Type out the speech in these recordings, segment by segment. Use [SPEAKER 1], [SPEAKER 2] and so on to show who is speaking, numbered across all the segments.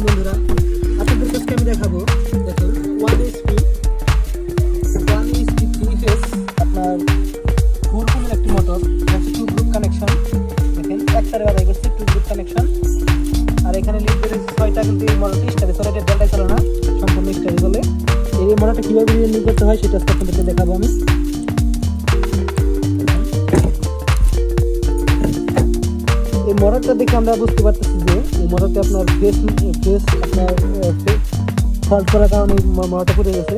[SPEAKER 1] আলাইকুম বন্ধুরা, আপনাদের কাছে আমি দেখাবো। দেখুন 1 HP 3 ফেজ আপনার 4 কোণের একটি মোটর, হচ্ছে 2 গ্রুপ কানেকশন। দেখেন একটারে বাধাই করছে 2 গ্রুপ কানেকশন। আর এখানে লিড বেরিয়েছে 6টা, কিন্তু এই মোটরটি স্টারে চলে, এটা ডেল্টায় চলে না, সম্পূর্ণ স্টারে চলে। এই মোটরটা কীভাবে রিনিউ করতে হয় সেটা আপনাদেরকে দেখাবো আমি। এই মোটরটা দেখে আমরা বুঝতে পারতেছি যে এই মোটরটা আপনার ফেস আপনার ফল্ট করার কারণে মোটরটা পড়ে গেছে।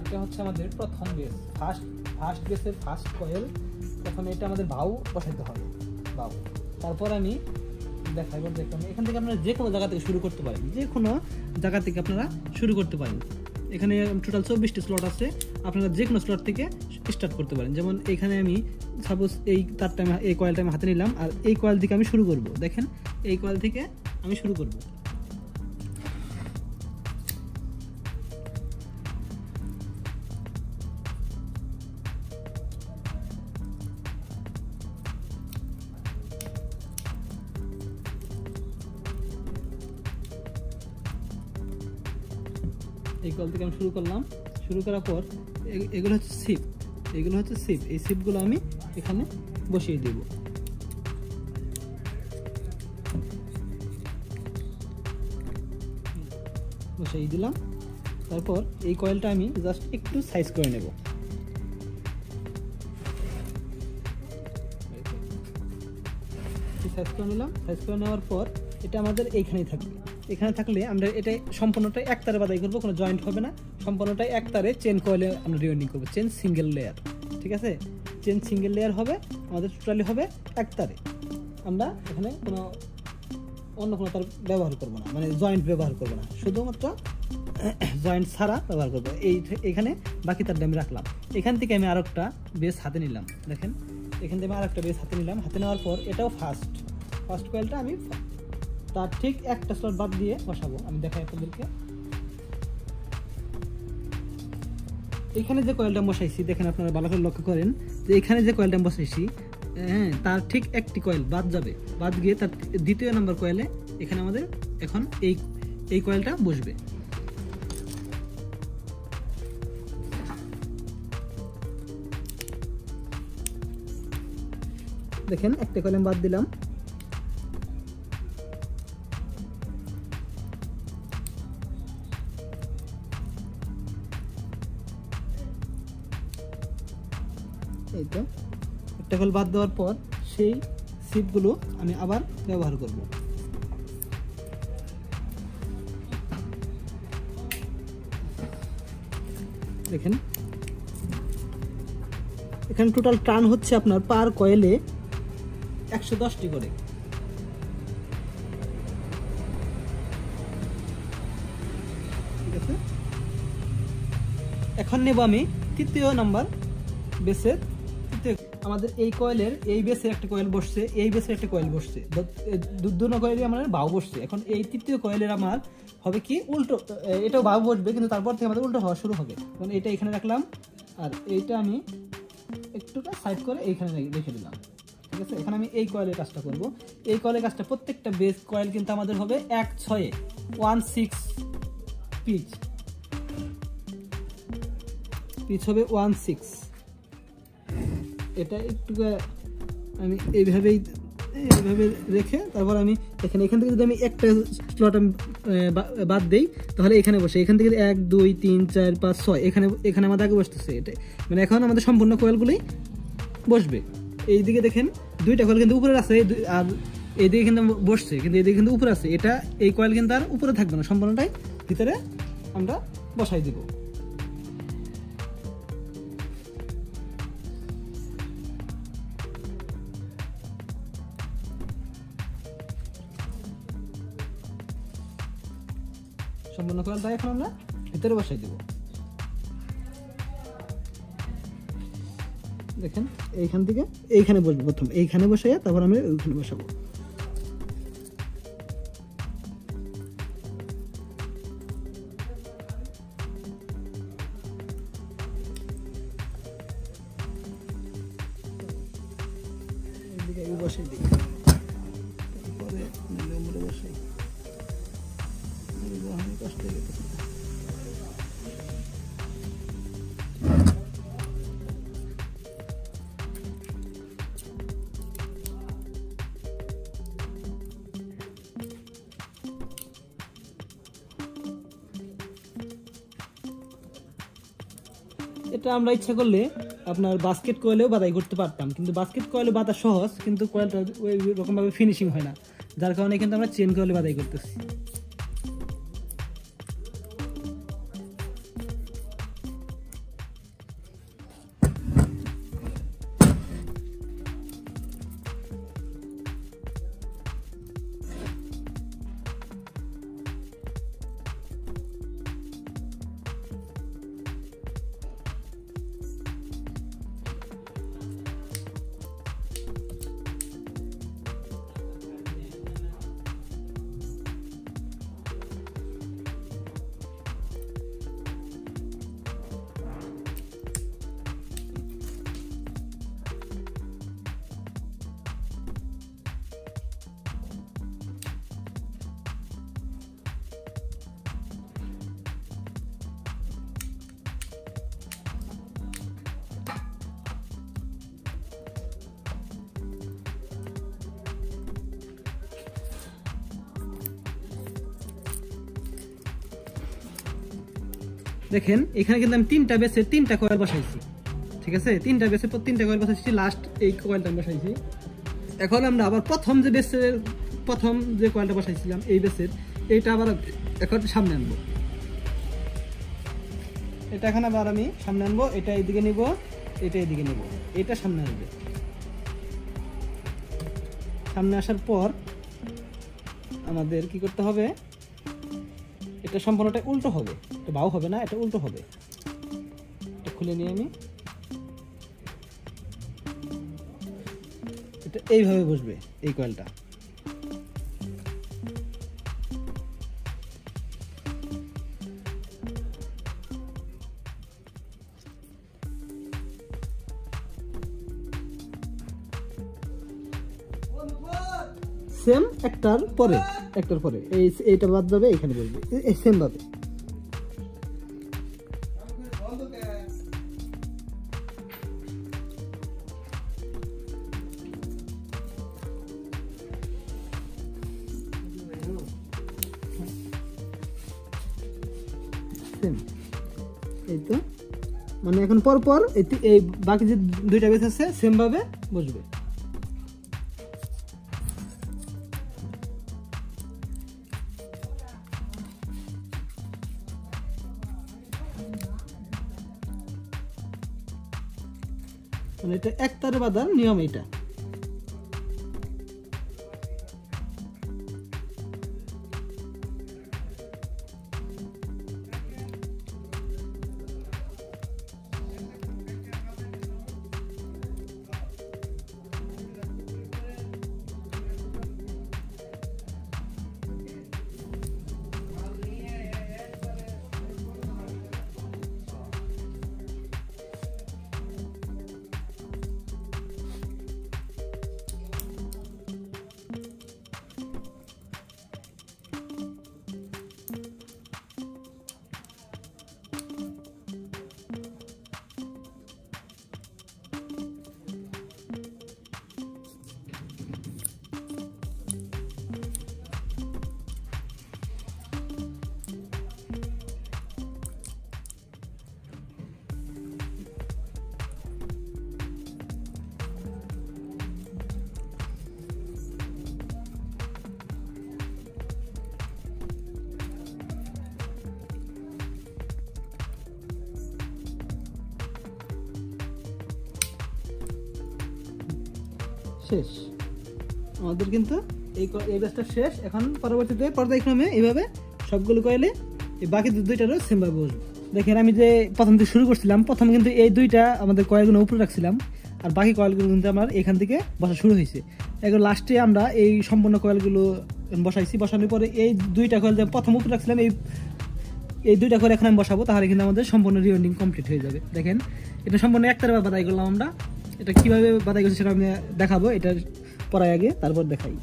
[SPEAKER 1] এটা হচ্ছে আমাদের প্রথম বেস, ফার্স্ট বেসের ফার্স্ট কয়েল। প্রথমে এটা আমাদের বাউ বসাইতে হবে, বাউ। তারপর আমি দেখাবো। দেখুন এখান থেকে আপনারা যে কোনো জায়গা থেকে শুরু করতে পারেন, যে কোনো জায়গা থেকে আপনারা শুরু করতে পারেন। এখানে টোটাল 24টি স্লট আছে, আপনারা যে কোনো স্লট থেকে স্টার্ট করতে পারেন। যেমন এখানে আমি সাপোজ এই তারটা আমি এই কয়েলটা আমি হাতে নিলাম, আর এই কয়েল থেকে আমি শুরু করব। দেখেন এই কয়েল থেকে আমি শুরু করব। এই কল থেকে আমি শুরু করলাম। শুরু করার পর এগুলো হচ্ছে সিপ, এই সিপগুলো আমি এখানে বসিয়ে দেব। বসিয়ে দিলাম। তারপর এই কয়েলটা আমি জাস্ট একটু সাইজ করে নেব। সাইজ করে নিলাম। সাইজ করে নেওয়ার পর এটা আমাদের এইখানেই থাকবে। এখানে থাকলে আমরা এটা সম্পূর্ণটাই এক তারে বাধাই করবো, কোনো জয়েন্ট হবে না। সম্পূর্ণটাই এক তারে চেন কয়েলে আমরা রিওয়ার্ডিং করবো, চেন সিঙ্গেল লেয়ার। ঠিক আছে, চেন সিঙ্গেল লেয়ার হবে আমাদের, টোটালি হবে এক তারে। আমরা এখানে অন্য কোনো তার ব্যবহার করবো না, মানে জয়েন্ট ব্যবহার করবো না, শুধুমাত্র জয়েন্ট ছাড়া ব্যবহার করবো। এখানে বাকি তারটা আমি রাখলাম। এখান থেকে আমি আরেকটা বেস হাতে নিলাম। দেখেন এখান থেকে আমি আরেকটা বেস হাতে নিলাম। হাতে নেওয়ার পর এটাও ফার্স্ট কয়েলটা আমি তার ঠিক একটা স্লট বাদ দিয়ে বসাবো। আমি দেখাই আপনাদেরকে। এখানে যে কয়েলটা বসাইছি, দেখেন আপনারা ভালো করে লক্ষ্য করেন যে এখানে যে কয়েলটা বসাইছি, হ্যাঁ, তার ঠিক একটি কয়েল বাদ যাবে। বাদ গিয়ে তার দ্বিতীয় নাম্বার কয়েলে এখানে আমাদের এখন এই কয়েলটা বসবে। দেখেন একটা কয়েল আমি বাদ দিলাম। এই তো একটা কয়েল বাদ দেওয়ার পর সেই সিপগুলো আমি আবার ব্যবহার করব। দেখেন এখানে টোটাল টার্ন হচ্ছে আপনার পার কয়েলে 110টি করে। ঠিক আছে, এখন নেব আমি তৃতীয় নাম্বার বেসের। আমাদের এই কয়েলের এই বেসে একটা কয়েল বসছে, এই বেসে একটা কয়েল বসছে, দুটো কয়েলই আমার বাউ বসছে। এখন এই তৃতীয় কয়েলের আমার হবে কি উল্টো, এটাও বাউ বসবে, কিন্তু তারপর থেকে আমাদের উল্টো হওয়া শুরু হবে। কারণ এটা এখানে রাখলাম, আর এইটা আমি একটুটা সাইড করে এইখানে রেখে দিলাম। ঠিক আছে। এখন আমি এই কয়েলের কাজটা করব। এই কয়েলের কাজটা প্রত্যেকটা বেস কয়েল কিন্তু আমাদের হবে 1/6 16 পিচ হবে 16। এটা একটু আমি এইভাবে রেখে তারপর আমি এখান থেকে যদি আমি একটা স্লট আমি বাদ দেই তাহলে এখানে বসে, এখান থেকে 1 2 3 4 5 6 এখানে আমাদের আগে বসতেছে। এটা মানে এখন আমাদের সম্পূর্ণ কয়েলগুলোই বসবে। এইদিকে দেখেন দুইটা কয়েল কিন্তু উপরে আছে, আর এইদিকে কিন্তু বসছে, কিন্তু এইদিকে কিন্তু উপরে আছে। এটা এই কয়েল কিন্তু আর উপরে থাকবে না, সম্পূর্ণটাই ভিতরে আমরা বসাই দিব। সম্পূর্ণ কয়েলটা এখন আমরা ভিতরে বসাই দিব। দেখেন এইখান থেকে এইখানে বসবো, প্রথম এইখানে বসাই তারপর আমরা ওইখানে বসাবো। এইদিকে বসাই দিই, তারপরে বসাই কষ্ট হয়ে গেছে। এটা আমরা ইচ্ছা করলে আপনার বাস্কেট কয়েলেও বাদাই করতে পারতাম, কিন্তু বাস্কেট কয়েলে বাঁধা সহজ, কিন্তু কয়েলটা ওই রকম ভাবে ফিনিশিং হয় না, যার কারণে কিন্তু আমরা চেন কয়েলে বাদাই করতেছি। দেখেন এখানে কিন্তু আমি তিনটা বেসে তিনটা কয়েল বসাইছি, ঠিক আছে, তিনটা বেসে তিনটা কয়েল বসাইছি, লাস্ট এই কয়েলটা বসাইছি। এখন আমরা আবার প্রথম যে কয়েলটা বসাইছিলাম এই বেসের, এইটা আবার এখন সামনে আনবো। এটা এখন আবার আমি সামনে আনবো, এটা এইদিকে নিব, এটা এইদিকে নিব, এটা সামনে আসবে। সামনে আসার পর আমাদের কি করতে হবে, এটা সম্পূর্ণটা উল্টো হবে, এটা বাউ হবে না, এটা উল্টো হবে। এটা খুলে নিয়ে আমি এটা এইভাবে বসবে এই কয়েলটা। সেম একটার পরে এইটা বাদ যাবে, এখানে বসবে সেম ভাবে। এই তো মানে এখন পর এই বাকি যে দুইটা বেস আছে সেম ভাবে বসবে। মানে এটা একতারে বাঁধার নিয়ম এটা। শেষ আমাদের, কিন্তু এই ব্যাচটা শেষ। এখন পরবর্তীতে পর্যায়ক্রমে এইভাবে সবগুলো কয়েলে এই বাকি দুইটারও সেমভাবে বসবো। দেখেন আমি যে প্রথম থেকে শুরু করছিলাম, প্রথম কিন্তু এই দুইটা আমাদের কয়েলগুলো উপরে রাখছিলাম, আর বাকি কয়েলগুলো কিন্তু আমার এখান থেকে বসা শুরু হয়েছে। এবার লাস্টে আমরা এই সম্পূর্ণ কয়েলগুলো বসাইছি। বসানোর পরে এই দুইটা কয়েল যে প্রথম উপরে রাখছিলাম, এই দুইটা কয়েল এখন আমি বসাবো, তাহলে কিন্তু আমাদের সম্পূর্ণ রিওয়াইন্ডিং কমপ্লিট হয়ে যাবে। দেখেন এটা সম্পূর্ণ একতারে বাদাই করলাম আমরা। এটা কিভাবে বাদাই করছি সেটা আমি দেখাবো, এটা পরাই আগে তারপর দেখাই।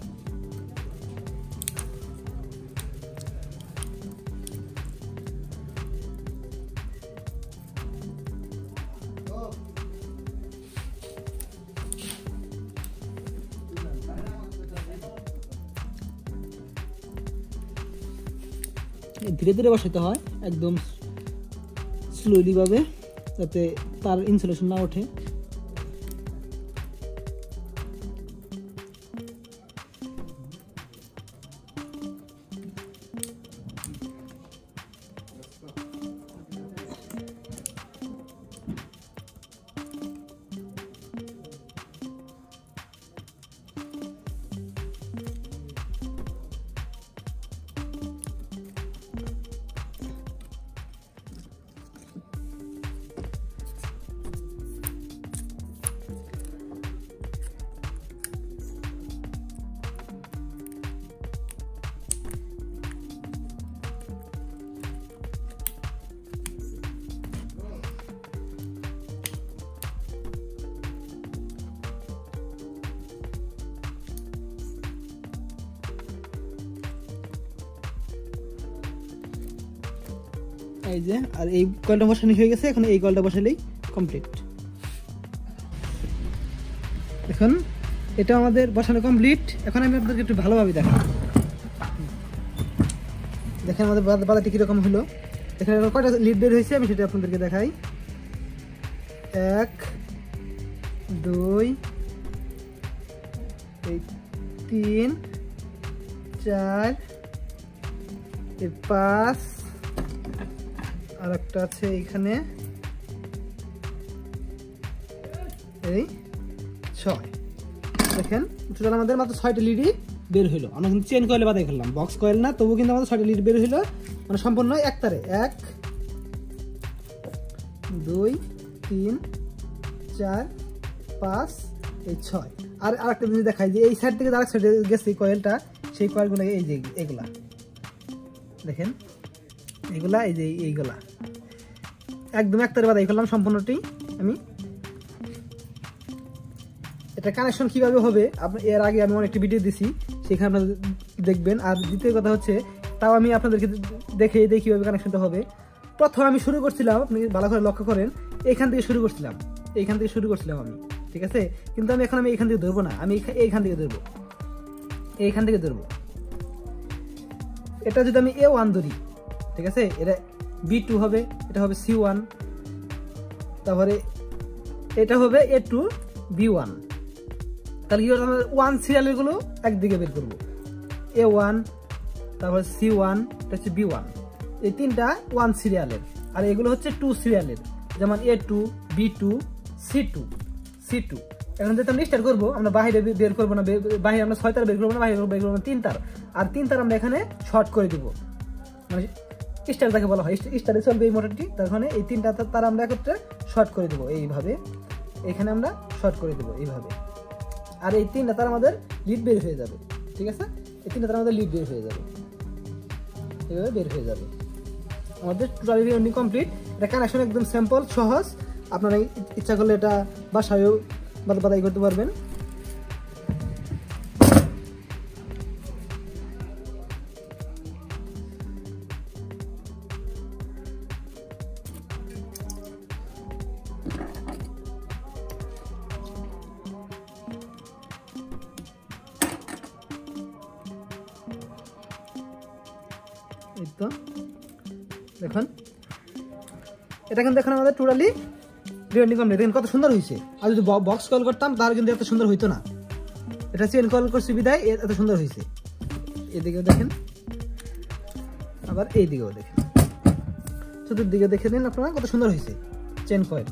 [SPEAKER 1] ধীরে ধীরে বসাতে হয়, একদম স্লোলি ভাবে, যাতে তার ইনসুলেশন না ওঠে। এই যে, আর এই কয়েলটা বসানো হয়ে গেছে, এখন এই কয়েলটা বসালেই কমপ্লিট। এখন এটা আমাদের বসানো কমপ্লিট। এখন আমি আপনাদেরকে একটু ভালোভাবে দেখাই। দেখেন আমাদের বাদাটি কিরকম হলো। এখানে কয়টা লিড বের হয়েছে আমি সেটা আপনাদেরকে দেখাই। 1 2 3 4 5, আর একটা আছে এইখানে, এই 6। দেখেন টোটাল আমাদের মাত্র 6টা লিডই বের হইলো। আমরা কিন্তু চেন কয়েলে বাদাই করলাম, বক্স কয়েল না, তবু কিন্তু আমাদের 6টা লিড বের হইলো, মানে সম্পূর্ণ একতারে। 1 2 3 4 5 এই 6। আর আরেকটা জিনিস দেখাই, যে এই সাইড থেকে আরেক সাইডে গেছে কয়েলটা, সেই কয়েলগুলো এই যে এগুলা দেখেন, এগুলা এই যে এইগুলা একদম একতারে বাদাই করলাম সম্পূর্ণটি আমি। এটা কানেকশন কিভাবে হবে এর আগে আমি অনেকটা ভিডিও দিছি, সেখানে আপনারা দেখবেন। আর দ্বিতীয় কথা হচ্ছে, তাও আমি আপনাদেরকে দেখে কিভাবে কানেকশনটা হবে। প্রথম আমি শুরু করছিলাম, আপনি ভালো করে লক্ষ্য করেন, এইখান থেকে শুরু করছিলাম আমি, ঠিক আছে। কিন্তু আমি এখন এইখান থেকে ধরবো না, আমি এইখান থেকে ধরবো। এটা যদি আমি A1 ধরি, ঠিক আছে, এটা B2 হবে, এটা হবে C1, তারপরে এটা হবে A2 B1। তাহলে কি আমরা 1 সিরিয়ালের গুলো একদিকে বের করবো, A1, তারপরে C1, এটা হচ্ছে B1। এই তিনটা 1 সিরিয়ালের, আর এগুলো হচ্ছে 2 সিরিয়ালের, যেমন A2 B2 C2। এখন যেটা আমরা স্টার্ট করবো, আমরা বাইরে বের করবো না, বাইরে আমরা 6 তার বের করবো না, বাইরে বের করবো 3 তার, আর 3 তার আমরা এখানে শর্ট করে দিব, মানে স্টার যাকে বলা হয়, স্টারে চলবে এই মোটরটি। তার মানে এই 3টা তার আমরা একত্রে শর্ট করে দেবো এইভাবে, এখানে আমরা শর্ট করে দেবো এইভাবে, আর এই 3টা তার আমাদের লিড বের হয়ে যাবে, ঠিক আছে। এই 3টা তার আমাদের লিড বের হয়ে যাবে, এইভাবে বের হয়ে যাবে। আমাদের টোটালি রিওয়াইন্ডিং কমপ্লিট। এটা কানেকশন একদম সিম্পল, সহজ। আপনারা ইচ্ছা করলে এটা বাসায়ও বাদাই করতে পারবেন। এই তো দেখুন, এটা কিন্তু এখন আমাদের টোটালি রিওয়াইন্ডিং কমপ্লিট। দেখেন কত সুন্দর হয়েছে। আর যদি বক্স কল করতাম তাহলে কিন্তু এত সুন্দর হইতো না। এটা চেন কল করছি বিদায় এত সুন্দর হয়েছে। এদিকেও দেখেন, আবার এই দিকেও দেখেন, চতুর্দিকে দেখে নিন আপনারা কত সুন্দর হয়েছে চেন কয়েল।